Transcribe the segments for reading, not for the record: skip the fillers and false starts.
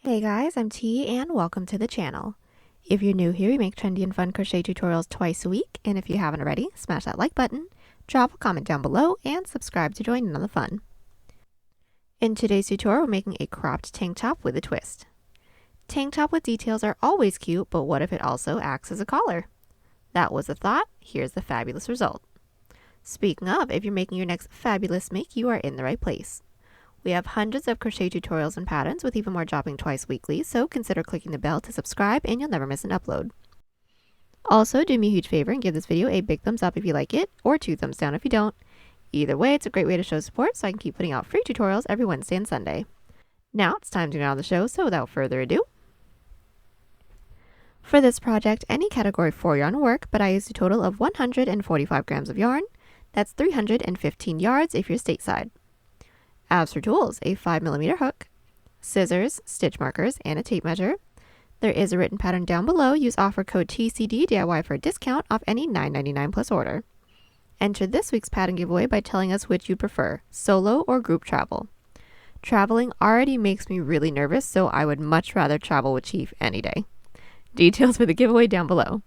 Hey guys, I'm T and welcome to the channel. If you're new here, we make trendy and fun crochet tutorials twice a week, and if you haven't already, smash that like button, drop a comment down below, and subscribe to join in on the fun. In today's tutorial, we're making a cropped tank top with a twist. Tank top with details are always cute, but what if it also acts as a collar? That was a thought, here's the fabulous result. Speaking of, if you're making your next fabulous make, you are in the right place. We have hundreds of crochet tutorials and patterns with even more dropping twice weekly, so consider clicking the bell to subscribe and you'll never miss an upload. Also, do me a huge favor and give this video a big thumbs up if you like it, or 2 thumbs down if you don't. Either way, it's a great way to show support so I can keep putting out free tutorials every Wednesday and Sunday. Now it's time to get on the show, so without further ado. For this project, any category 4 yarn will work, but I used a total of 145 grams of yarn. That's 315 yards if you're stateside. As for tools, a 5mm hook, scissors, stitch markers, and a tape measure. There is a written pattern down below. Use offer code TCDDIY for a discount off any $9.99 plus order. Enter this week's pattern giveaway by telling us which you prefer, solo or group travel. Traveling already makes me really nervous, so I would much rather travel with Chief any day. Details for the giveaway down below.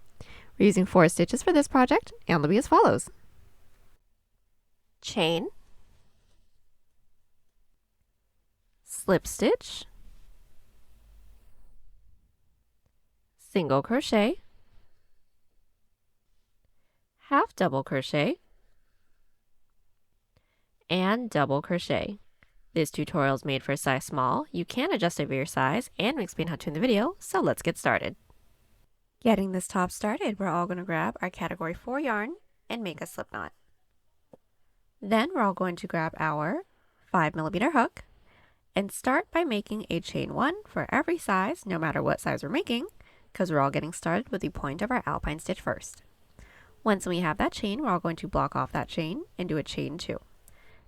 We're using 4 stitches for this project, and they'll be as follows. Chain, slip stitch, single crochet, half double crochet, and double crochet. This tutorial is made for a size small. You can adjust it for your size, and we explain how to in the video, so let's get started. Getting this top started, we're all going to grab our category 4 yarn and make a slip knot. Then we're all going to grab our 5mm hook and start by making a chain 1 for every size, no matter what size we're making, because we're all getting started with the point of our Alpine stitch first. Once we have that chain, we're all going to block off that chain and do a chain 2.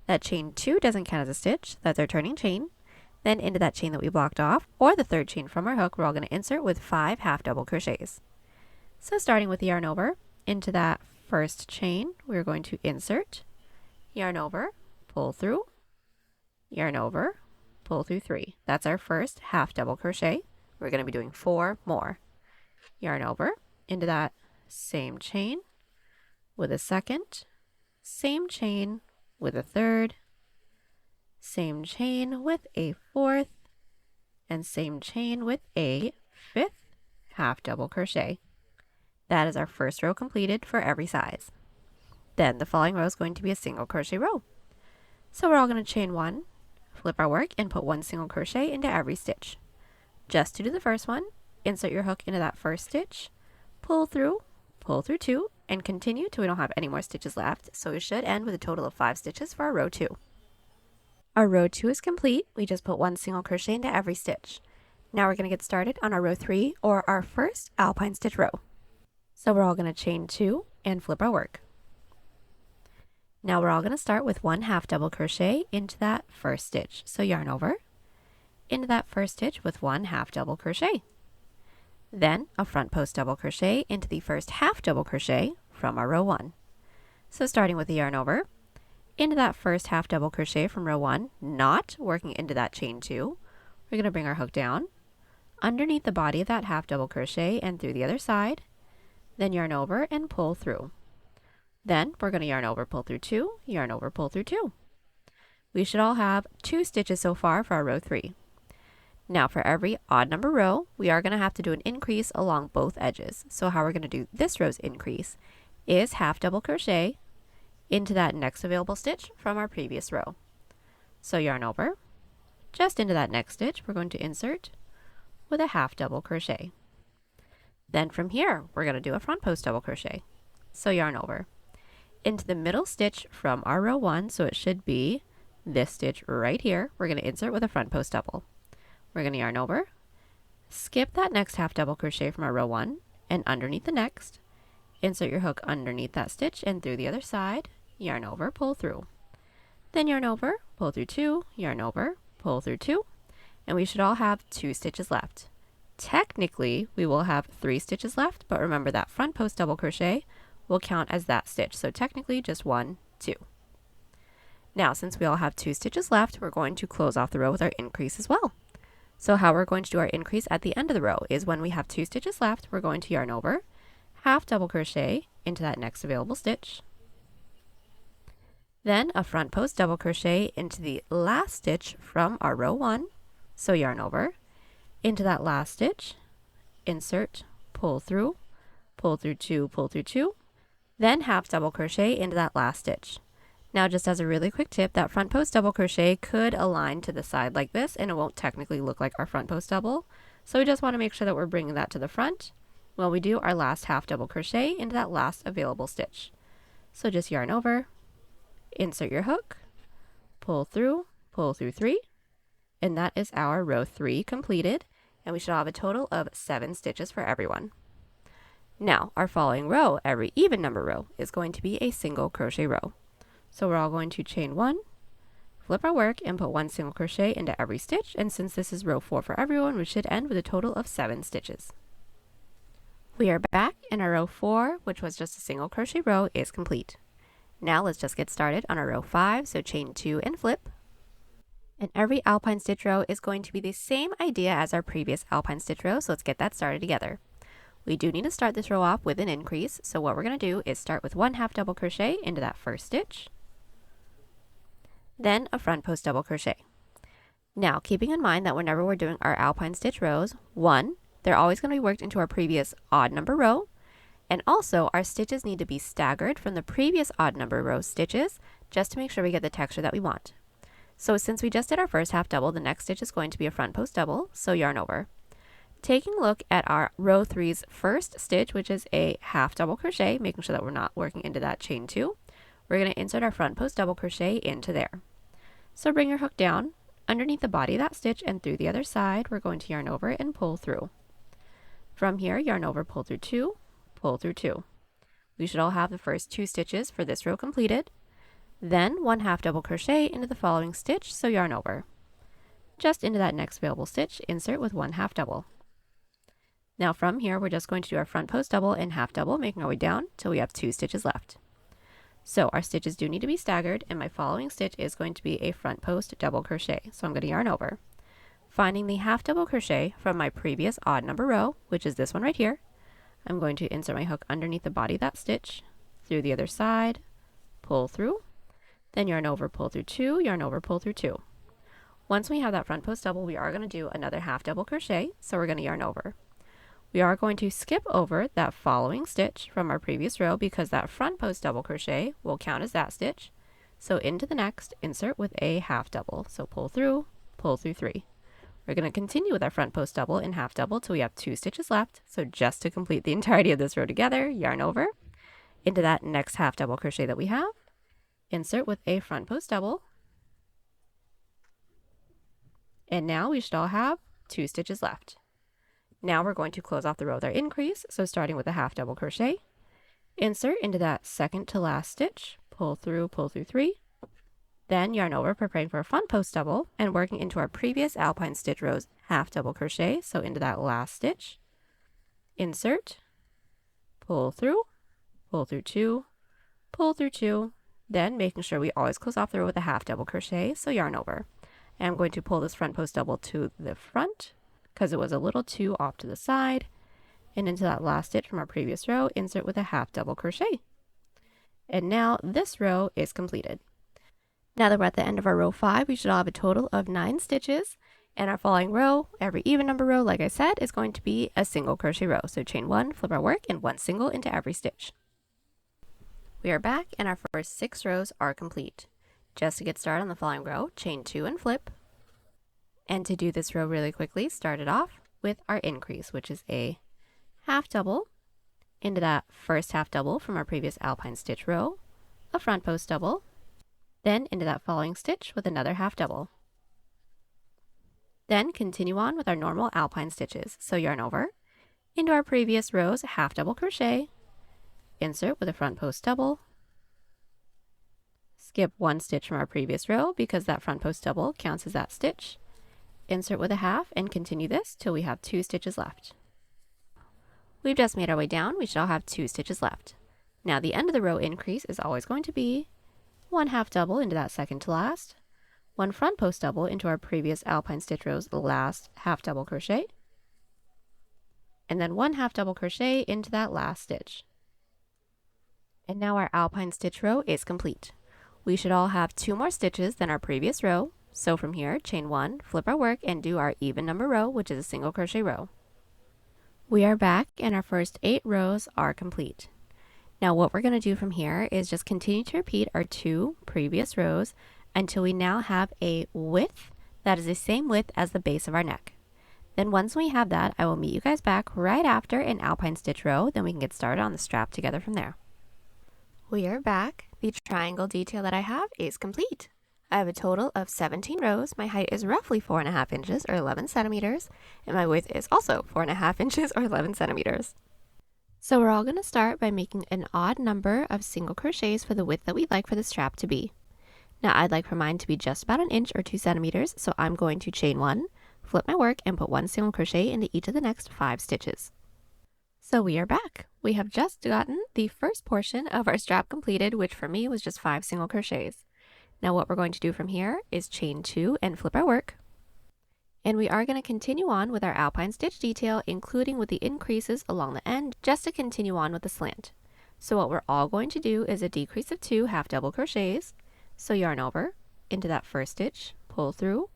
That chain 2 doesn't count as a stitch, that's our turning chain. Then into that chain that we blocked off, or the third chain from our hook, we're all going to insert with 5 half double crochets. So starting with the yarn over, into that first chain, we're going to insert, yarn over, pull through, yarn over, pull through 3. That's our first half double crochet. We're going to be doing 4 more. Yarn over into that same chain with a second, same chain with a third, same chain with a fourth, and same chain with a 5th half double crochet. That is our first row completed for every size. Then the following row is going to be a single crochet row. So we're all going to chain 1, flip our work, and put 1 single crochet into every stitch. Just to do the first one, insert your hook into that first stitch, pull through 2, and continue till we don't have any more stitches left, so we should end with a total of 5 stitches for our row 2. Our row 2 is complete. We just put 1 single crochet into every stitch. Now we're going to get started on our row 3, or our first Alpine stitch row. So we're all going to chain 2 and flip our work. Now we're all going to start with 1 half double crochet into that first stitch. So yarn over, into that first stitch with 1 half double crochet. Then a front post double crochet into the first half double crochet from our row 1. So starting with the yarn over, into that first half double crochet from row 1, not working into that chain 2, we're going to bring our hook down, underneath the body of that half double crochet and through the other side, then yarn over and pull through. Then we're going to yarn over, pull through 2, yarn over, pull through 2. We should all have 2 stitches so far for our row 3. Now for every odd number row, we are going to have to do an increase along both edges. So how we're going to do this row's increase is half double crochet into that next available stitch from our previous row. So yarn over, just into that next stitch, we're going to insert with a half double crochet. Then from here, we're going to do a front post double crochet. So yarn over, into the middle stitch from our row 1, so it should be this stitch right here, we're going to insert with a front post double. We're going to yarn over, skip that next half double crochet from our row 1, and underneath the next, insert your hook underneath that stitch and through the other side, yarn over, pull through. Then yarn over, pull through 2, yarn over, pull through 2, and we should all have 2 stitches left. Technically, we will have 3 stitches left, but remember that front post double crochet will count as that stitch, so technically just 1, 2. Now, since we all have 2 stitches left, we're going to close off the row with our increase as well. So how we're going to do our increase at the end of the row is when we have 2 stitches left, we're going to yarn over, half double crochet into that next available stitch, then a front post double crochet into the last stitch from our row 1, so yarn over, into that last stitch, insert, pull through 2, pull through 2, then half double crochet into that last stitch. Now just as a really quick tip, that front post double crochet could align to the side like this and it won't technically look like our front post double. So we just want to make sure that we're bringing that to the front while we do our last half double crochet into that last available stitch. So just yarn over, insert your hook, pull through 3, and that is our row 3 completed, and we should have a total of 7 stitches for everyone. Now our following row, every even number row, is going to be a single crochet row. So we're all going to chain 1, flip our work, and put 1 single crochet into every stitch, and since this is row 4 for everyone, we should end with a total of 7 stitches. We are back, and our row 4, which was just a single crochet row, is complete. Now let's just get started on our row 5, so chain 2 and flip. And every Alpine stitch row is going to be the same idea as our previous Alpine stitch row, so let's get that started together. We do need to start this row off with an increase, so what we're going to do is start with 1 half double crochet into that first stitch, then a front post double crochet. Now, keeping in mind that whenever we're doing our Alpine stitch rows, 1, they're always going to be worked into our previous odd number row, and also our stitches need to be staggered from the previous odd number row stitches just to make sure we get the texture that we want. So since we just did our first half double, the next stitch is going to be a front post double, so yarn over. Taking a look at our row 3's first stitch, which is a half double crochet, making sure that we're not working into that chain 2, we're going to insert our front post double crochet into there. So bring your hook down underneath the body of that stitch, and through the other side we're going to yarn over and pull through. From here, yarn over, pull through 2, pull through 2. We should all have the first 2 stitches for this row completed. Then 1 half double crochet into the following stitch, so yarn over. Just into that next available stitch, insert with 1 half double. Now from here, we're just going to do our front post double and half double, making our way down till we have 2 stitches left. So our stitches do need to be staggered, and my following stitch is going to be a front post double crochet. So I'm going to yarn over, finding the half double crochet from my previous odd number row, which is this one right here. I'm going to insert my hook underneath the body of that stitch, through the other side, pull through, then yarn over, pull through 2, yarn over, pull through 2. Once we have that front post double, we are going to do another half double crochet, so we're going to yarn over. We are going to skip over that following stitch from our previous row because that front post double crochet will count as that stitch. So into the next, insert with a half double. So pull through 3. We're going to continue with our front post double and half double till we have 2 stitches left. So just to complete the entirety of this row together, yarn over into that next half double crochet that we have, insert with a front post double, and now we should all have 2 stitches left. Now we're going to close off the row with our increase, so starting with a half double crochet, insert into that second to last stitch, pull through 3, then yarn over, preparing for a front post double, and working into our previous Alpine stitch rows half double crochet, so into that last stitch, insert, pull through 2, pull through 2, then making sure we always close off the row with a half double crochet, so yarn over. And I'm going to pull this front post double to the front, because it was a little too off to the side, and into that last stitch from our previous row, insert with a half double crochet. And now this row is completed. Now that we're at the end of our row 5, we should all have a total of 9 stitches, and our following row, every even number row, like I said, is going to be a single crochet row. So chain 1, flip our work, and 1 single into every stitch. We are back, and our first 6 rows are complete. Just to get started on the following row, chain 2 and flip. And to do this row really quickly, start it off with our increase, which is a half double into that first half double from our previous Alpine stitch row, a front post double, then into that following stitch with another half double. Then continue on with our normal Alpine stitches. So yarn over, into our previous rows, half double crochet, insert with a front post double, skip 1 stitch from our previous row because that front post double counts as that stitch, insert with a half, and continue this till we have 2 stitches left. We've just made our way down. We should all have 2 stitches left. Now the end of the row increase is always going to be 1 half double into that second to last, one front post double into our previous Alpine stitch row's last half double crochet, and then one half double crochet into that last stitch. And now our Alpine stitch row is complete. We should all have 2 more stitches than our previous row, so from here, chain 1, flip our work, and do our even number row, which is a single crochet row. We are back, and our first 8 rows are complete. Now what we're going to do from here is just continue to repeat our 2 previous rows until we now have a width that is the same width as the base of our neck. Then once we have that, I will meet you guys back right after an Alpine stitch row, then we can get started on the strap together from there. We are back. The triangle detail that I have is complete. I have a total of 17 rows. My height is roughly 4.5 inches or 11 centimeters, and my width is also 4.5 inches or 11 centimeters. So we're all going to start by making an odd number of single crochets for the width that we'd like for the strap to be. Now I'd like for mine to be just about an inch or 2 centimeters, so I'm going to chain 1, flip my work, and put 1 single crochet into each of the next 5 stitches. So we are back. We have just gotten the first portion of our strap completed, which for me was just 5 single crochets. Now what we're going to do from here is chain 2 and flip our work. And we are going to continue on with our Alpine stitch detail, including with the increases along the end, just to continue on with the slant. So what we're all going to do is a decrease of 2 half double crochets. So yarn over, into that first stitch, pull through,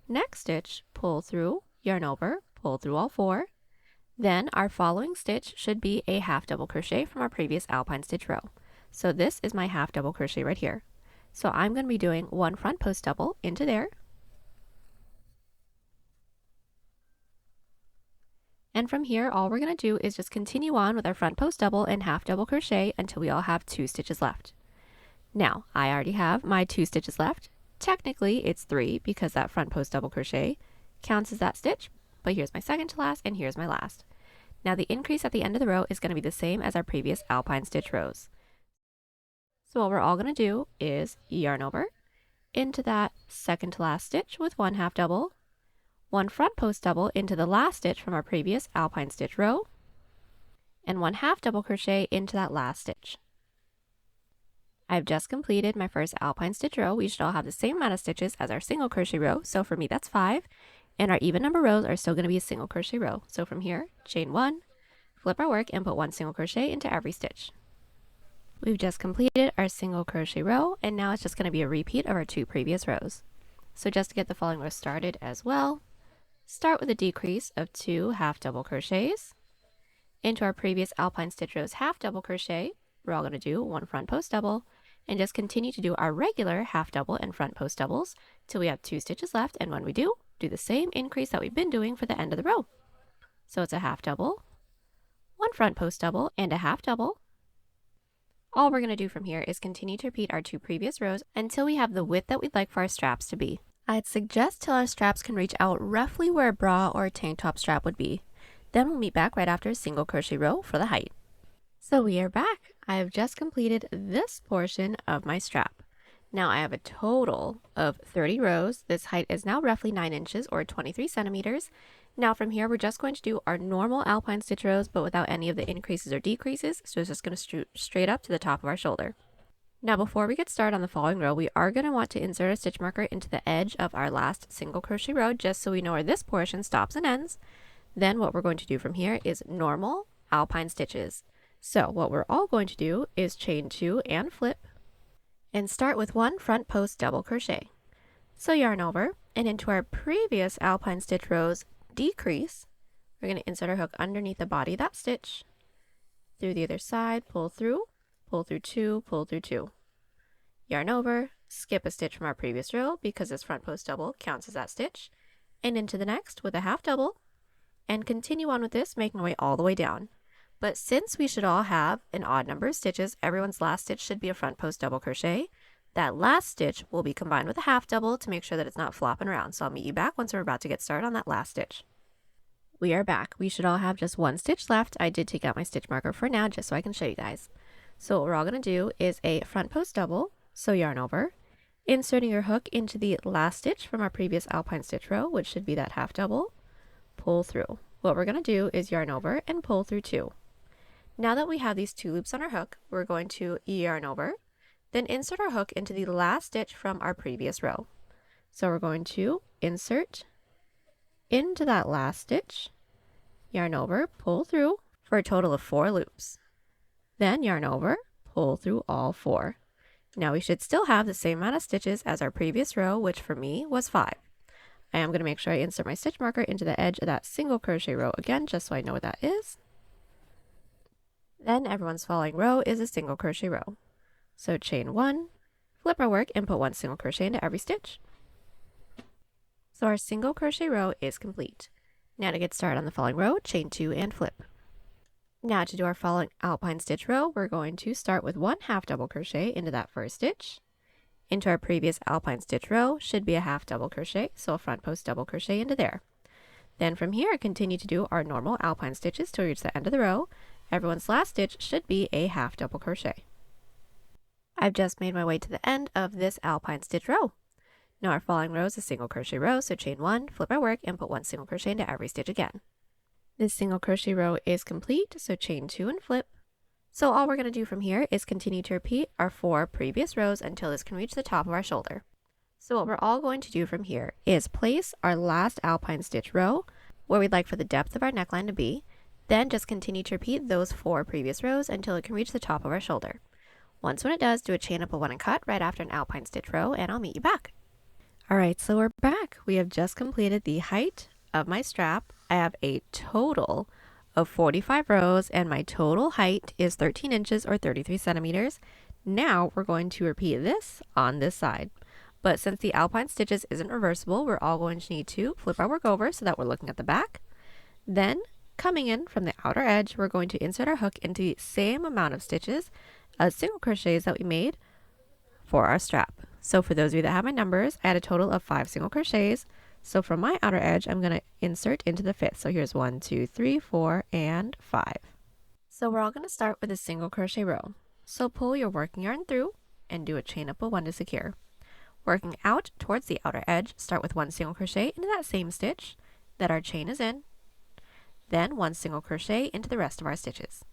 next stitch, pull through, yarn over, pull through all 4. Then our following stitch should be a half double crochet from our previous Alpine stitch row. So this is my half double crochet right here. So I'm going to be doing 1 front post double into there. And from here, all we're going to do is just continue on with our front post double and half double crochet until we all have 2 stitches left. Now, I already have my 2 stitches left. Technically, it's 3 because that front post double crochet counts as that stitch, but here's my second to last and here's my last. Now the increase at the end of the row is going to be the same as our previous Alpine stitch rows. So what we're all going to do is yarn over into that second to last stitch with 1 half double, 1 front post double into the last stitch from our previous Alpine stitch row, and 1 half double crochet into that last stitch. I've just completed my first Alpine stitch row. We should all have the same amount of stitches as our single crochet row, so for me that's 5, and our even number rows are still going to be a single crochet row. So from here, chain 1, flip our work, and put 1 single crochet into every stitch. We've just completed our single crochet row, and now it's just going to be a repeat of our 2 previous rows. So just to get the following row started as well, start with a decrease of 2 half double crochets into our previous Alpine stitch row's half double crochet. We're all going to do 1 front post double and just continue to do our regular half double and front post doubles till we have 2 stitches left, and when we do the same increase that we've been doing for the end of the row. So it's a half double, 1 front post double, and a half double. All we're going to do from here is continue to repeat our 2 previous rows until we have the width that we'd like for our straps to be. I'd suggest till our straps can reach out roughly where a bra or a tank top strap would be. Then we'll meet back right after a single crochet row for the height. So we are back. I have just completed this portion of my strap. Now I have a total of 30 rows. This height is now roughly 9 inches or 23 centimeters. Now from here, we're just going to do our normal Alpine stitch rows, but without any of the increases or decreases. So it's just going to shoot straight up to the top of our shoulder. Now before we get started on the following row, we are going to want to insert a stitch marker into the edge of our last single crochet row, just so we know where this portion stops and ends. Then what we're going to do from here is normal Alpine stitches. So what we're all going to do is chain 2 and flip, and start with 1 front post double crochet. So yarn over, and into our previous Alpine stitch rows decrease, we're going to insert our hook underneath the body of that stitch, through the other side, pull through 2, pull through 2. Yarn over, skip a stitch from our previous row because this front post double counts as that stitch, and into the next with a half double, and continue on with this, making our way all the way down. But since we should all have an odd number of stitches, everyone's last stitch should be a front post double crochet. That last stitch will be combined with a half double to make sure that it's not flopping around. So I'll meet you back once we're about to get started on that last stitch. We are back. We should all have just 1 stitch left. I did take out my stitch marker for now just so I can show you guys. So what we're all going to do is a front post double. So yarn over, inserting your hook into the last stitch from our previous Alpine stitch row, which should be that half double, pull through. What we're going to do is yarn over and pull through 2. Now that we have these 2 loops on our hook, we're going to yarn over, then insert our hook into the last stitch from our previous row. So we're going to insert into that last stitch, yarn over, pull through for a total of 4 loops. Then yarn over, pull through all 4. Now we should still have the same amount of stitches as our previous row, which for me was 5. I am going to make sure I insert my stitch marker into the edge of that single crochet row again, just so I know what that is. Then everyone's following row is a single crochet row. So chain 1, flip our work and put 1 single crochet into every stitch. So our single crochet row is complete. Now to get started on the following row, chain 2 and flip. Now to do our following alpine stitch row, we're going to start with 1 half double crochet into that first stitch. Into our previous alpine stitch row should be a half double crochet, so a front post double crochet into there. Then from here, continue to do our normal alpine stitches till we reach the end of the row. Everyone's last stitch should be a half double crochet. I've just made my way to the end of this alpine stitch row. Now our following row is a single crochet row, so chain 1, flip our work, and put 1 single crochet into every stitch again. This single crochet row is complete, so chain 2 and flip. So all we're going to do from here is continue to repeat our 4 previous rows until this can reach the top of our shoulder. So what we're all going to do from here is place our last alpine stitch row where we'd like for the depth of our neckline to be, then just continue to repeat those 4 previous rows until it can reach the top of our shoulder. Once when it does, do a chain up of 1 and cut right after an alpine stitch row, and I'll meet you back. Alright, so we're back. We have just completed the height of my strap. I have a total of 45 rows and my total height is 13 inches or 33 centimeters. Now we're going to repeat this on this side. But since the alpine stitches isn't reversible, we're all going to need to flip our work over so that we're looking at the back. Then coming in from the outer edge, we're going to insert our hook into the same amount of stitches as single crochets that we made for our strap. So for those of you that have my numbers, I had a total of 5 single crochets. So from my outer edge, I'm going to insert into the 5th. So here's 1, 2, 3, 4, and 5. So we're all going to start with a single crochet row. So pull your working yarn through and do a chain up of 1 to secure. Working out towards the outer edge, start with 1 single crochet into that same stitch that our chain is in. Then 1 single crochet into the rest of our stitches.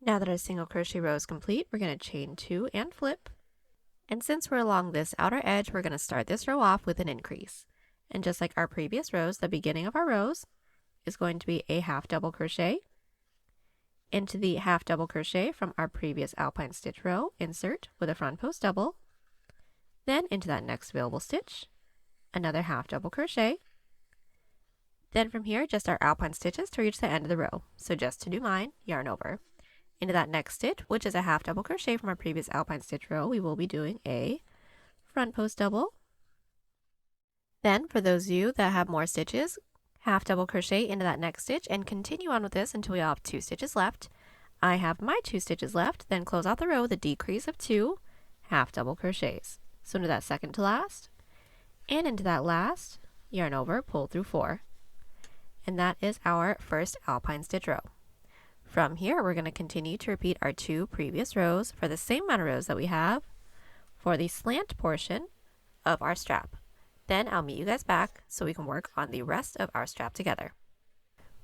Now that our single crochet row is complete, we're going to chain 2 and flip. And since we're along this outer edge, we're going to start this row off with an increase. And just like our previous rows, the beginning of our rows is going to be a half double crochet. Into the half double crochet from our previous alpine stitch row, insert with a front post double. Then into that next available stitch, another half double crochet. Then from here, just our alpine stitches to reach the end of the row. So just to do mine, yarn over. Into that next stitch, which is a half double crochet from our previous alpine stitch row, we will be doing a front post double. Then for those of you that have more stitches, half double crochet into that next stitch and continue on with this until we have 2 stitches left. I have my 2 stitches left, then close out the row with a decrease of 2 half double crochets. So into that second to last, and into that last, yarn over, pull through 4. And that is our first alpine stitch row. From here, we're going to continue to repeat our 2 previous rows for the same amount of rows that we have for the slant portion of our strap. Then I'll meet you guys back so we can work on the rest of our strap together.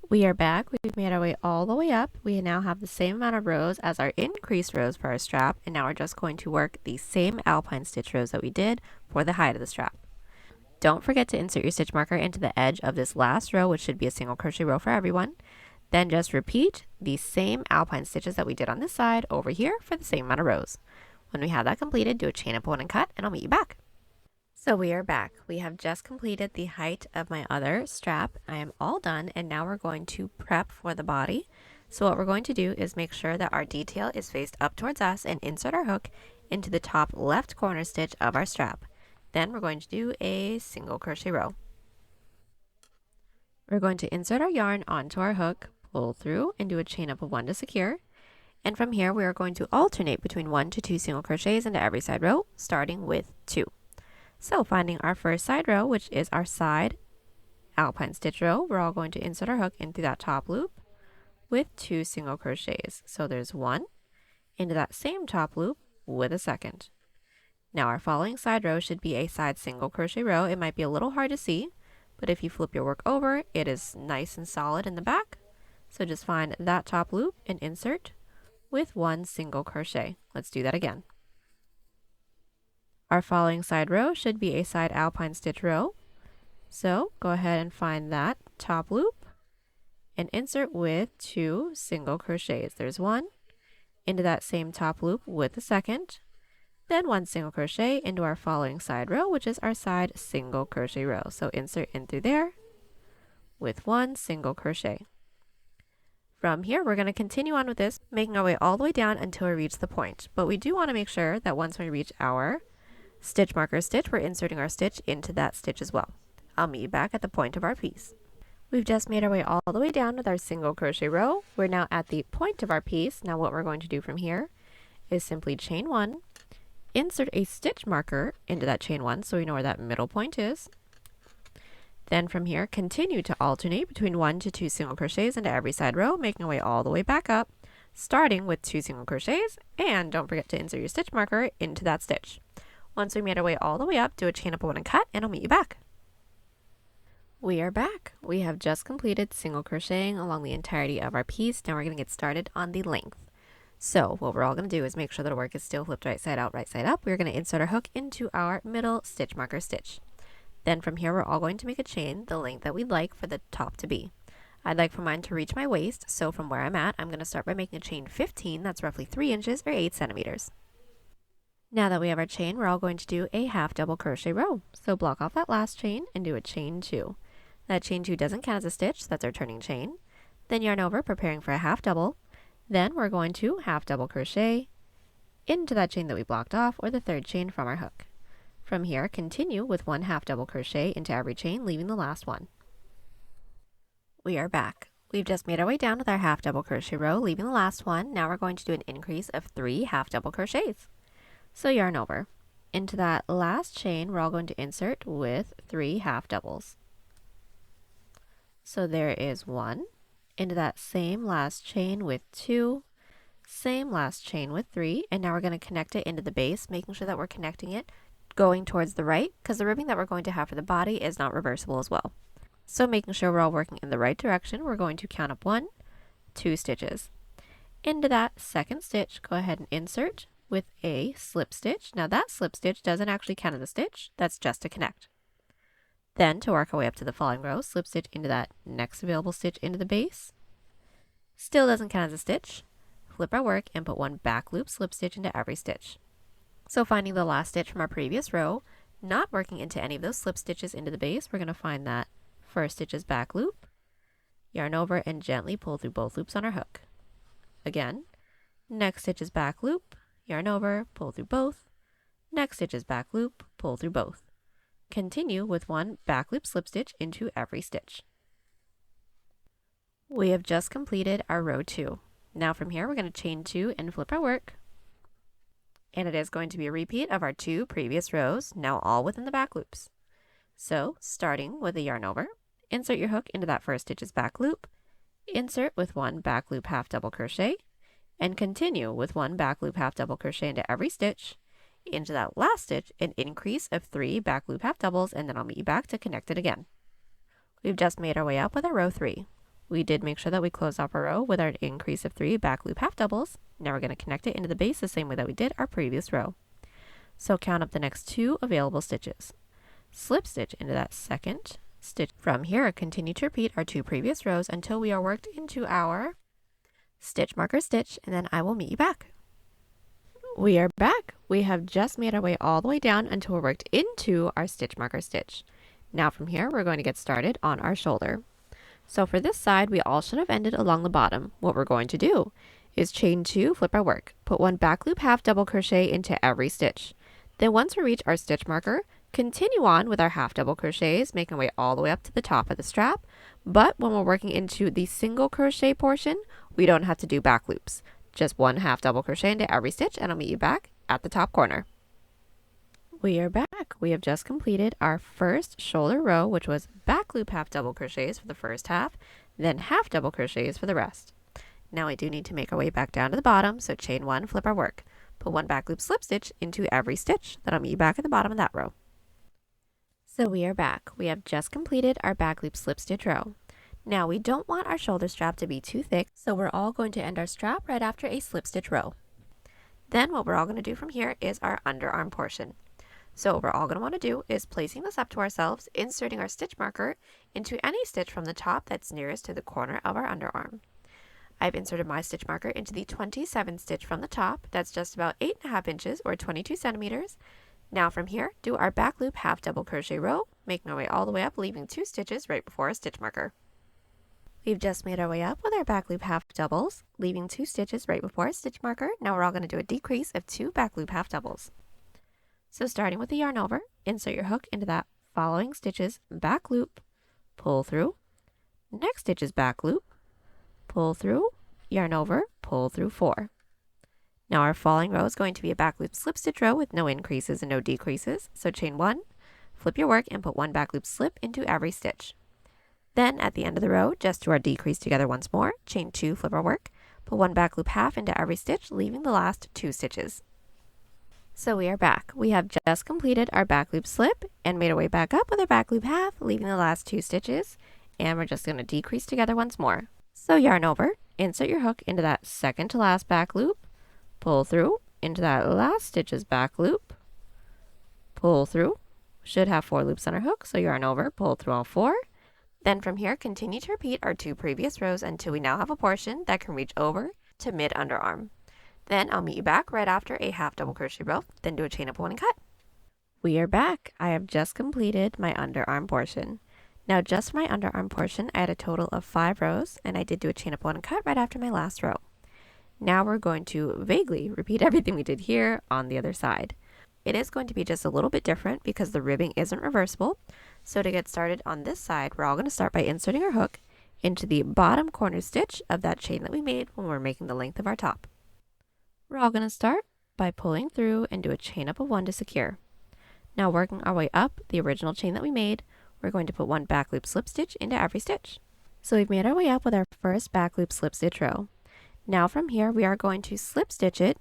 We are back. We've made our way all the way up. We now have the same amount of rows as our increased rows for our strap, and now we're just going to work the same alpine stitch rows that we did for the height of the strap. Don't forget to insert your stitch marker into the edge of this last row, which should be a single crochet row for everyone. Then just repeat the same alpine stitches that we did on this side over here for the same amount of rows. When we have that completed, do a chain up 1 and cut, and I'll meet you back. So we are back. We have just completed the height of my other strap. I am all done, and now we're going to prep for the body. So what we're going to do is make sure that our detail is faced up towards us and insert our hook into the top left corner stitch of our strap. Then we're going to do a single crochet row. We're going to insert our yarn onto our hook, pull through, and do a chain up of 1 to secure. And from here, we are going to alternate between 1 to 2 single crochets into every side row, starting with 2. So finding our first side row, which is our side alpine stitch row, we're all going to insert our hook into that top loop with 2 single crochets. So there's 1 into that same top loop with a second. Now our following side row should be a side single crochet row. It might be a little hard to see, but if you flip your work over, it is nice and solid in the back. So just find that top loop and insert with 1 single crochet. Let's do that again. Our following side row should be a side alpine stitch row. So go ahead and find that top loop and insert with 2 single crochets. There's one into that same top loop with the second, then 1 single crochet into our following side row, which is our side single crochet row. So insert in through there with 1 single crochet. From here, we're going to continue on with this, making our way all the way down until we reach the point. But we do want to make sure that once we reach our stitch marker stitch, we're inserting our stitch into that stitch as well. I'll meet you back at the point of our piece. We've just made our way all the way down with our single crochet row. We're now at the point of our piece. Now what we're going to do from here is simply chain 1, insert a stitch marker into that chain 1 so we know where that middle point is. Then from here, continue to alternate between 1 to 2 single crochets into every side row, making our way all the way back up, starting with 2 single crochets, and don't forget to insert your stitch marker into that stitch. Once we made our way all the way up, do a chain up, 1 and cut, and I'll meet you back. We are back. We have just completed single crocheting along the entirety of our piece. Now we're going to get started on the length. So what we're all going to do is make sure that our work is still flipped right side out, right side up. We're going to insert our hook into our middle stitch marker stitch. Then from here, we're all going to make a chain the length that we'd like for the top to be. I'd like for mine to reach my waist, so from where I'm at, I'm going to start by making a chain 15, that's roughly 3 inches or 8 centimeters. Now that we have our chain, we're all going to do a half double crochet row. So block off that last chain and do a chain 2. That chain 2 doesn't count as a stitch, that's our turning chain. Then yarn over, preparing for a half double. Then we're going to half double crochet into that chain that we blocked off, or the third chain from our hook. From here, continue with 1 half double crochet into every chain, leaving the last one. We are back. We've just made our way down with our half double crochet row, leaving the last one. Now we're going to do an increase of 3 half double crochets. So yarn over. Into that last chain, we're all going to insert with 3 half doubles. So there is 1, into that same last chain with 2, same last chain with 3, and now we're going to connect it into the base, making sure that we're connecting it going towards the right, because the ribbing that we're going to have for the body is not reversible as well. So making sure we're all working in the right direction, we're going to count up 1, 2 stitches. Into that second stitch, go ahead and insert with a slip stitch. Now that slip stitch doesn't actually count as a stitch, that's just to connect. Then to work our way up to the following row, slip stitch into that next available stitch into the base. Still doesn't count as a stitch. Flip our work and put 1 back loop slip stitch into every stitch. So finding the last stitch from our previous row, not working into any of those slip stitches into the base, we're going to find that first stitch's back loop, yarn over and gently pull through both loops on our hook. Again, next stitch's back loop, yarn over, pull through both, next stitch's back loop, pull through both. Continue with 1 back loop slip stitch into every stitch. We have just completed our row 2. Now from here, we're going to chain 2 and flip our work. And it is going to be a repeat of our 2 previous rows, now all within the back loops. So, starting with a yarn over, insert your hook into that first stitch's back loop, insert with 1 back loop half double crochet, and continue with 1 back loop half double crochet into every stitch. Into that last stitch, an increase of 3 back loop half doubles, and then I'll meet you back to connect it again. We've just made our way up with our row 3. We did make sure that we closed off our row with our increase of 3 back loop half doubles. Now we're going to connect it into the base the same way that we did our previous row. So count up the next 2 available stitches. Slip stitch into that second stitch. From here, continue to repeat our 2 previous rows until we are worked into our stitch marker stitch, and then I will meet you back. We are back. We have just made our way all the way down until we're worked into our stitch marker stitch. Now from here, we're going to get started on our shoulder. So for this side, we all should have ended along the bottom. What we're going to do is chain 2, flip our work, put 1 back loop half double crochet into every stitch. Then once we reach our stitch marker, continue on with our half double crochets, making our way all the way up to the top of the strap. But when we're working into the single crochet portion, we don't have to do back loops. Just 1 half double crochet into every stitch, and I'll meet you back at the top corner. We are back. We have just completed our first shoulder row, which was back loop half double crochets for the first half, then half double crochets for the rest. Now we do need to make our way back down to the bottom, so chain 1, flip our work. Put 1 back loop slip stitch into every stitch. Then I'll meet you back at the bottom of that row. So we are back. We have just completed our back loop slip stitch row. Now we don't want our shoulder strap to be too thick, so we're all going to end our strap right after a slip stitch row. Then what we're all going to do from here is our underarm portion. So what we're all going to want to do is placing this up to ourselves, inserting our stitch marker into any stitch from the top that's nearest to the corner of our underarm. I've inserted my stitch marker into the 27 stitch from the top. That's just about 8.5 inches or 22 centimeters. Now from here, do our back loop half double crochet row, making our way all the way up, leaving 2 stitches right before our stitch marker. We've just made our way up with our back loop half doubles, leaving 2 stitches right before our stitch marker. Now we're all going to do a decrease of 2 back loop half doubles. So starting with the yarn over, insert your hook into that following stitches back loop, pull through, next stitches back loop, pull through, yarn over, pull through 4. Now our following row is going to be a back loop slip stitch row with no increases and no decreases. So chain 1, flip your work and put 1 back loop slip into every stitch. Then at the end of the row, just do our decrease together once more, chain 2, flip our work, put 1 back loop half into every stitch, leaving the last 2 stitches. So we are back. We have just completed our back loop slip and made our way back up with our back loop half, leaving the last 2 stitches, and we're just going to decrease together once more. So yarn over, insert your hook into that second to last back loop, pull through into that last stitch's back loop, pull through, should have 4 loops on our hook, so yarn over, pull through all 4. Then from here, continue to repeat our 2 previous rows until we now have a portion that can reach over to mid underarm. Then I'll meet you back right after a half double crochet row, then do a chain up 1 and cut. We are back. I have just completed my underarm portion. Now just for my underarm portion, I had a total of 5 rows, and I did do a chain up 1 and cut right after my last row. Now we're going to vaguely repeat everything we did here on the other side. It is going to be just a little bit different because the ribbing isn't reversible. So to get started on this side, we're all going to start by inserting our hook into the bottom corner stitch of that chain that we made when we're making the length of our top. We're all going to start by pulling through and do a chain up of 1 to secure. Now working our way up the original chain that we made, we're going to put 1 back loop slip stitch into every stitch. So we've made our way up with our first back loop slip stitch row. Now from here, we are going to slip stitch it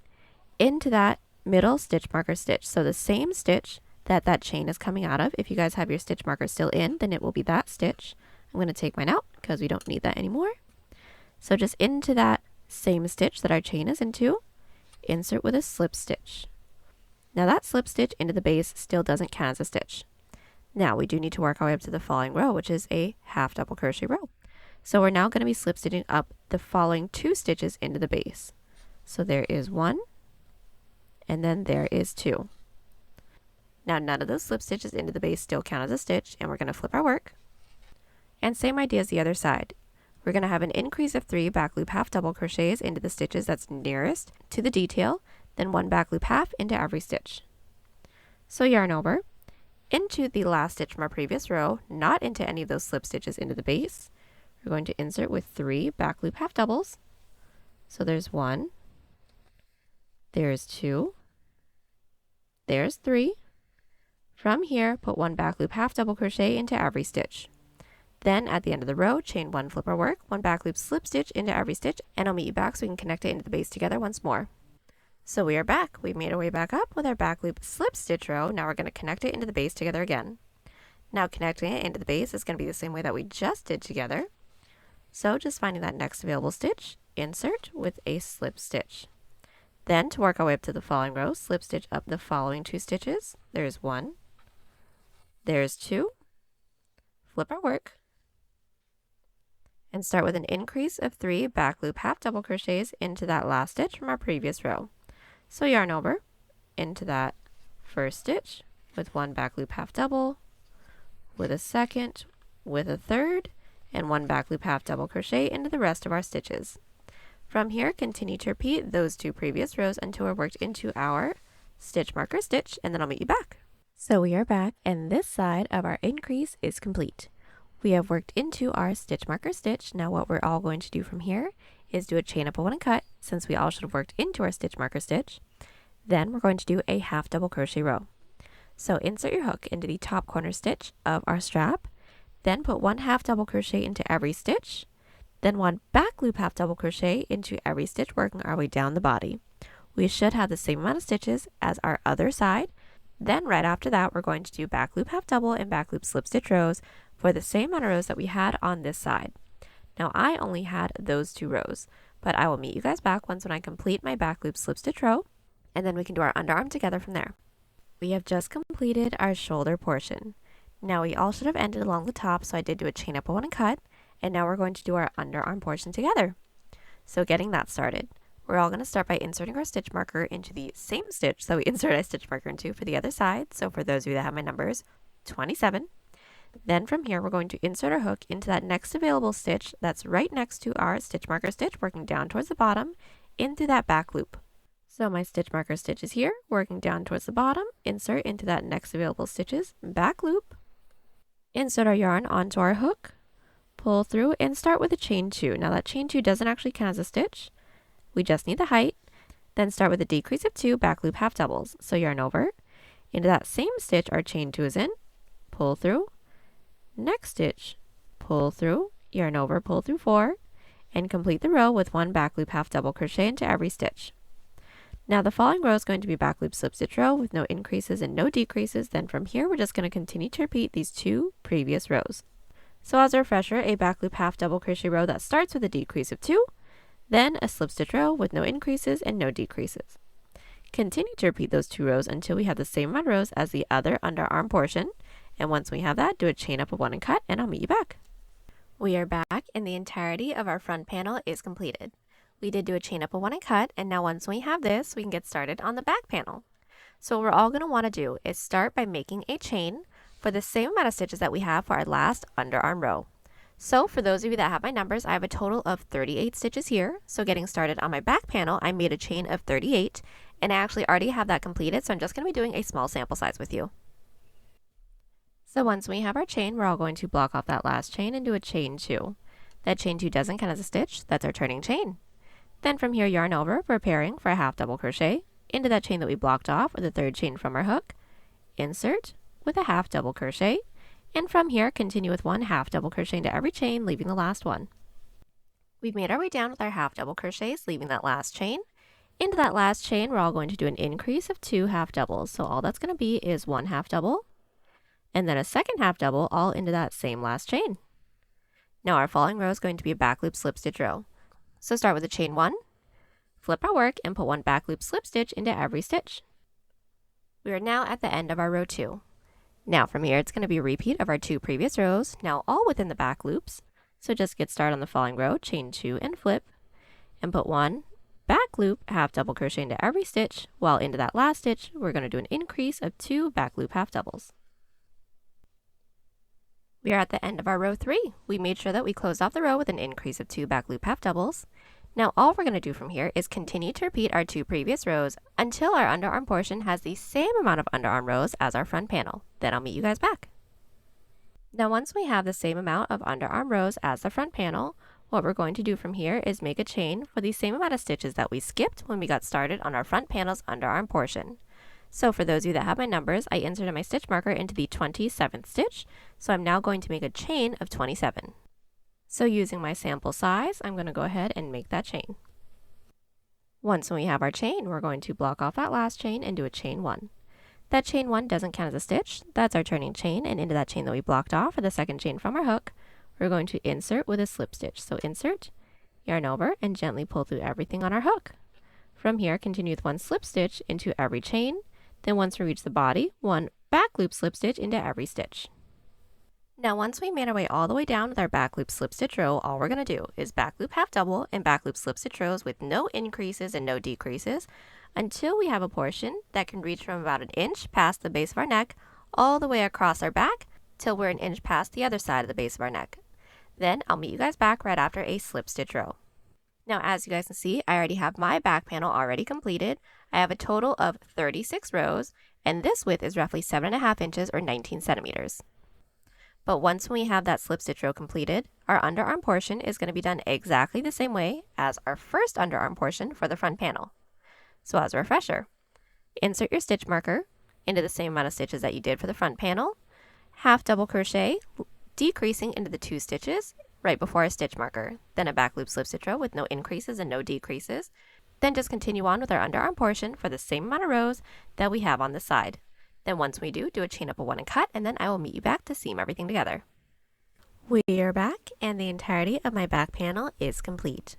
into that middle stitch marker stitch. So the same stitch that chain is coming out of. If you guys have your stitch marker still in, then it will be that stitch. I'm going to take mine out because we don't need that anymore. So just into that same stitch that our chain is into, insert with a slip stitch. Now that slip stitch into the base still doesn't count as a stitch. Now we do need to work our way up to the following row, which is a half double crochet row. So we're now going to be slip stitching up the following 2 stitches into the base. So there is 1, and then there is 2. Now none of those slip stitches into the base still count as a stitch, and we're going to flip our work. And same idea as the other side. We're going to have an increase of 3 back loop half double crochets into the stitches that's nearest to the detail, then 1 back loop half into every stitch. So yarn over, into the last stitch from our previous row, not into any of those slip stitches into the base. We're going to insert with 3 back loop half doubles. So there's 1, there's 2, there's 3. From here, put 1 back loop half double crochet into every stitch. Then at the end of the row, chain 1 flip our work, 1 back loop slip stitch into every stitch, and I'll meet you back so we can connect it into the base together once more. So we are back. We've made our way back up with our back loop slip stitch row. Now we're going to connect it into the base together again. Now connecting it into the base is going to be the same way that we just did together. So just finding that next available stitch, insert with a slip stitch. Then to work our way up to the following row, slip stitch up the following 2 stitches. There's 1, there's 2, flip our work, and start with an increase of 3 back loop half double crochets into that last stitch from our previous row. So yarn over into that first stitch with 1 back loop half double, with a second, with a third, and 1 back loop half double crochet into the rest of our stitches. From here, continue to repeat those 2 previous rows until we're worked into our stitch marker stitch, and then I'll meet you back. So we are back, and this side of our increase is complete. We have worked into our stitch marker stitch. Now what we're all going to do from here is do a chain up of 1 and cut, since we all should have worked into our stitch marker stitch. Then we're going to do a half double crochet row. So insert your hook into the top corner stitch of our strap, then put 1 half double crochet into every stitch, then 1 back loop half double crochet into every stitch, working our way down the body. We should have the same amount of stitches as our other side. Then right after that, we're going to do back loop half double and back loop slip stitch rows for the same amount of rows that we had on this side. Now I only had those 2 rows, but I will meet you guys back when I complete my back loop slip stitch row, and then we can do our underarm together from there. We have just completed our shoulder portion. Now we all should have ended along the top, so I did do a chain up, a one, and cut, and now we're going to do our underarm portion together. So getting that started, we're all going to start by inserting our stitch marker into the same stitch that we inserted our stitch marker into for the other side. So for those of you that have my numbers, 27. Then from here, we're going to insert our hook into that next available stitch that's right next to our stitch marker stitch, working down towards the bottom, in through that back loop. So my stitch marker stitch is here, working down towards the bottom, insert into that next available stitches, back loop, insert our yarn onto our hook, pull through, and start with a chain 2. Now that chain 2 doesn't actually count as a stitch, we just need the height, then start with a decrease of 2 back loop half doubles. So yarn over, into that same stitch our chain 2 is in, pull through, next stitch, pull through, yarn over, pull through 4, and complete the row with 1 back loop half double crochet into every stitch. Now the following row is going to be back loop slip stitch row with no increases and no decreases. Then from here we're just going to continue to repeat these 2 previous rows. So as a refresher, a back loop half double crochet row that starts with a decrease of 2, then a slip stitch row with no increases and no decreases. Continue to repeat those 2 rows until we have the same amount of rows as the other underarm portion, and once we have that, do a chain up, a 1, and cut, and I'll meet you back. We are back and the entirety of our front panel is completed. We did do a chain up, a 1, and cut, and now once we have this, we can get started on the back panel. So what we're all going to want to do is start by making a chain for the same amount of stitches that we have for our last underarm row. So for those of you that have my numbers, I have a total of 38 stitches here. So getting started on my back panel, I made a chain of 38, and I actually already have that completed, so I'm just going to be doing a small sample size with you. So once we have our chain, we're all going to block off that last chain and do a chain 2. That chain 2 doesn't count as a stitch, that's our turning chain. Then from here, yarn over, preparing for a half double crochet into that chain that we blocked off with the 3rd chain from our hook, insert with a half double crochet, and from here continue with 1 half double crochet into every chain, leaving the last one. We've made our way down with our half double crochets, leaving that last chain. Into that last chain, we're all going to do an increase of 2 half doubles. So all that's going to be is 1 half double, and then a second half double all into that same last chain. Now our following row is going to be a back loop slip stitch row. So start with a chain 1, flip our work, and put 1 back loop slip stitch into every stitch. We are now at the end of our row 2. Now from here, it's going to be a repeat of our 2 previous rows, now all within the back loops. So just get started on the following row, chain 2 and flip, and put 1 back loop half double crochet into every stitch, while into that last stitch, we're going to do an increase of 2 back loop half doubles. We are at the end of our row 3. We made sure that we closed off the row with an increase of 2 back loop half doubles. Now all we're going to do from here is continue to repeat our 2 previous rows until our underarm portion has the same amount of underarm rows as our front panel. Then I'll meet you guys back. Now once we have the same amount of underarm rows as the front panel, what we're going to do from here is make a chain for the same amount of stitches that we skipped when we got started on our front panel's underarm portion. So for those of you that have my numbers, I inserted my stitch marker into the 27th stitch, so I'm now going to make a chain of 27. So using my sample size, I'm going to go ahead and make that chain. Once we have our chain, we're going to block off that last chain and do a chain 1. That chain 1 doesn't count as a stitch, that's our turning chain, and into that chain that we blocked off for the 2nd chain from our hook, we're going to insert with a slip stitch. So insert, yarn over, and gently pull through everything on our hook. From here, continue with 1 slip stitch into every chain. Then once we reach the body, 1 back loop slip stitch into every stitch. Now once we made our way all the way down with our back loop slip stitch row, all we're going to do is back loop half double and back loop slip stitch rows with no increases and no decreases until we have a portion that can reach from about 1 inch past the base of our neck all the way across our back till we're 1 inch past the other side of the base of our neck. Then I'll meet you guys back right after a slip stitch row. Now as you guys can see, I already have my back panel already completed. I have a total of 36 rows, and this width is roughly 7.5 inches or 19 centimeters. But once we have that slip stitch row completed, our underarm portion is going to be done exactly the same way as our first underarm portion for the front panel. So as a refresher, insert your stitch marker into the same amount of stitches that you did for the front panel, half double crochet, decreasing into the 2 stitches right before a stitch marker, then a back loop slip stitch row with no increases and no decreases. Then just continue on with our underarm portion for the same amount of rows that we have on the side. Then once we do a chain up, a 1, and cut, and then I will meet you back to seam everything together. We are back and the entirety of my back panel is complete.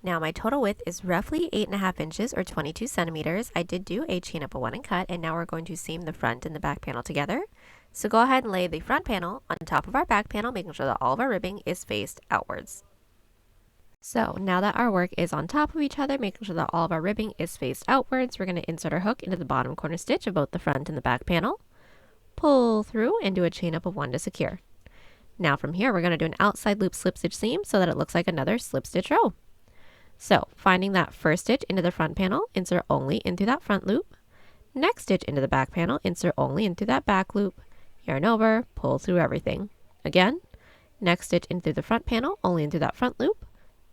Now my total width is roughly 8.5 inches or 22 centimeters. I did do a chain up, a 1 and cut, and now we're going to seam the front and the back panel together. So go ahead and lay the front panel on top of our back panel, making sure that all of our ribbing is faced outwards. So now that our work is on top of each other, making sure that all of our ribbing is faced outwards, we're going to insert our hook into the bottom corner stitch of both the front and the back panel, pull through, and do a chain up of 1 to secure. Now from here, we're going to do an outside loop slip stitch seam so that it looks like another slip stitch row. So finding that first stitch into the front panel, insert only into that front loop. Next stitch into the back panel, insert only into that back loop. Yarn over, pull through everything. Again, next stitch into the front panel, only into that front loop.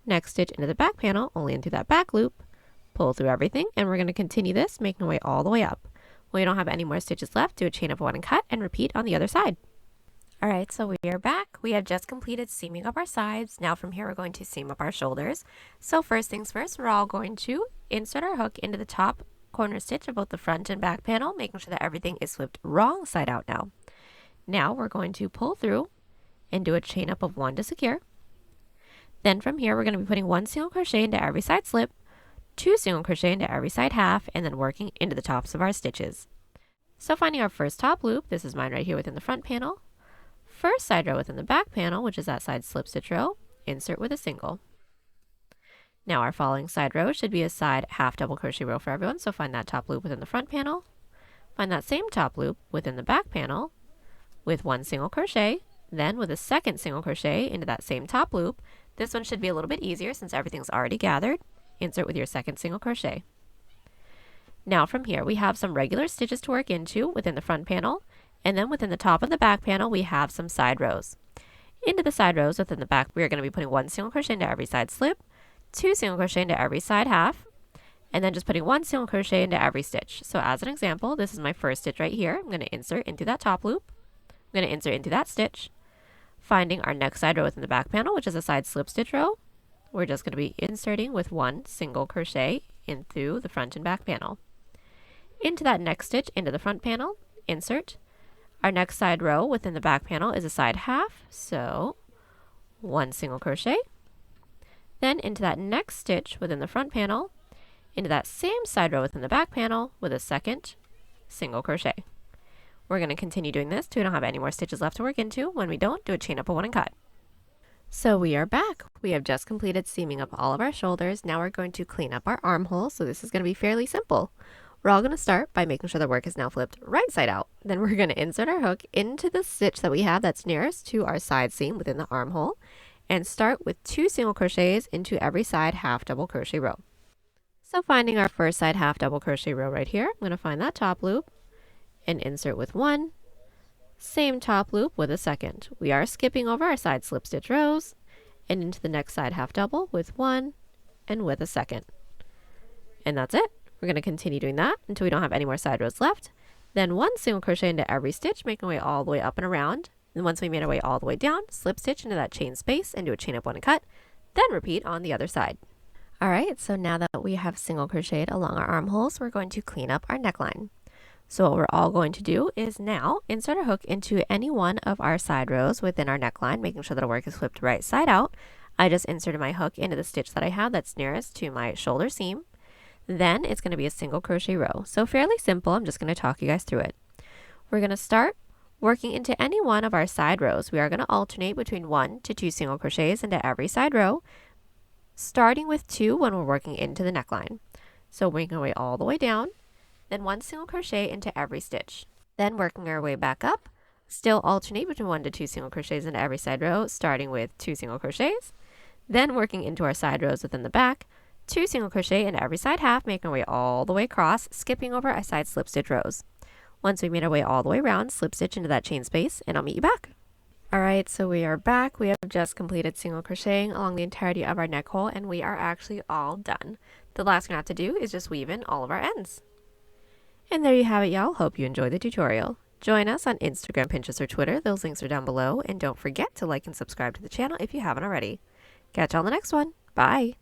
Next stitch into the back panel, only into that back loop. Pull through everything, and we're going to continue this, making our way all the way up. When you don't have any more stitches left, do a chain up, 1 and cut, and repeat on the other side. Alright, so we are back. We have just completed seaming up our sides. Now from here we're going to seam up our shoulders. So first things first, we're all going to insert our hook into the top corner stitch of both the front and back panel, making sure that everything is flipped wrong side out now. Now we're going to pull through and do a chain up of 1 to secure. Then from here we're going to be putting 1 single crochet into every side slip, 2 single crochet into every side half, and then working into the tops of our stitches. So finding our first top loop, this is mine right here within the front panel. First side row within the back panel, which is that side slip stitch row, insert with a single. Now our following side row should be a side half double crochet row for everyone, so find that top loop within the front panel, find that same top loop within the back panel with 1 single crochet, then with a second single crochet into that same top loop. This one should be a little bit easier since everything's already gathered. Insert with your second single crochet. Now from here we have some regular stitches to work into within the front panel, and then within the top of the back panel we have some side rows. Into the side rows within the back we are going to be putting 1 single crochet into every side slip, 2 single crochet into every side half, and then just putting 1 single crochet into every stitch. So as an example, this is my first stitch right here. I'm going to insert into that top loop, I'm going to insert into that stitch, finding our next side row within the back panel, which is a side slip stitch row. We're just going to be inserting with 1 single crochet into the front and back panel. Into that next stitch into the front panel, insert. Our next side row within the back panel is a side half, so 1 single crochet. Then into that next stitch within the front panel, into that same side row within the back panel with a second single crochet. We're going to continue doing this till we don't have any more stitches left to work into. When we don't, do a chain up, a 1 and cut. So we are back. We have just completed seaming up all of our shoulders. Now we're going to clean up our armhole, so this is going to be fairly simple. We're all going to start by making sure the work is now flipped right side out. Then we're going to insert our hook into the stitch that we have that's nearest to our side seam within the armhole, and start with 2 single crochets into every side half double crochet row. So finding our first side half double crochet row right here, I'm going to find that top loop and insert with 1, same top loop with a second. We are skipping over our side slip stitch rows and into the next side half double with 1 and with a second. And that's it. We're going to continue doing that until we don't have any more side rows left. Then 1 single crochet into every stitch, making our way all the way up and around. And once we made our way all the way down, slip stitch into that chain space and do a chain up, 1 and cut. Then repeat on the other side. Alright, so now that we have single crocheted along our armholes, we're going to clean up our neckline. So what we're all going to do is now insert a hook into any one of our side rows within our neckline, making sure that our work is flipped right side out. I just inserted my hook into the stitch that I have that's nearest to my shoulder seam. Then it's going to be a single crochet row. So fairly simple. I'm just going to talk you guys through it. We're going to start working into any one of our side rows. We are going to alternate between 1 to 2 single crochets into every side row, starting with 2 when we're working into the neckline. So working our way all the way down, then 1 single crochet into every stitch. Then working our way back up, still alternate between 1 to 2 single crochets into every side row, starting with 2 single crochets, then working into our side rows within the back, 2 single crochet into every side half, making our way all the way across, skipping over our side slip stitch rows. Once we made our way all the way around, slip stitch into that chain space, and I'll meet you back. Alright, so we are back. We have just completed single crocheting along the entirety of our neck hole, and we are actually all done. The last thing I have to do is just weave in all of our ends. And there you have it, y'all. Hope you enjoyed the tutorial. Join us on Instagram, Pinterest, or Twitter. Those links are down below, and don't forget to like and subscribe to the channel if you haven't already. Catch you on the next one. Bye!